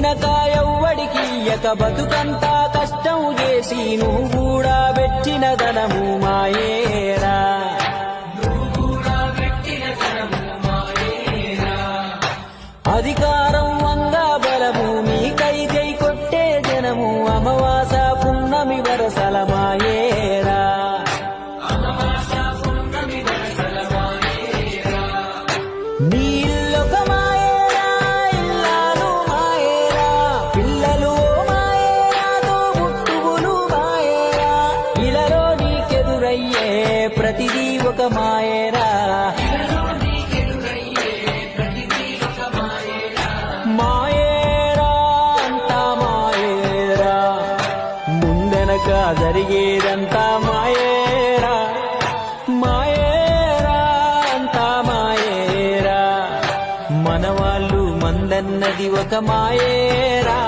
తినక ఎవ్వడికి ఇయ్యక బతుకంతా కష్టం చేసి నువ్వు కూడా పెట్టిన ధనము మాయేరా. అధికారం వంగా బలము నీకై జై కొట్టే జనము అమావాస పున్నమి వరసల మాయేరా. నీ ఇల్లొక మాయేరా, ఇల్లాలు మాయేరా, పిల్లలు మాయేరా, తోబుట్టువులు మాయేరా, ఇలలో నీకెదురయ్యే ప్రతిదీ ఒక మాయేరా. మాయేరా అంతా మాయేరా, ముందెనక జరిగేదంతా మాయేరా. మాయేరా అంతా మాయేరా, మనవాళ్ళు మందన్నది ఒక మాయేరా.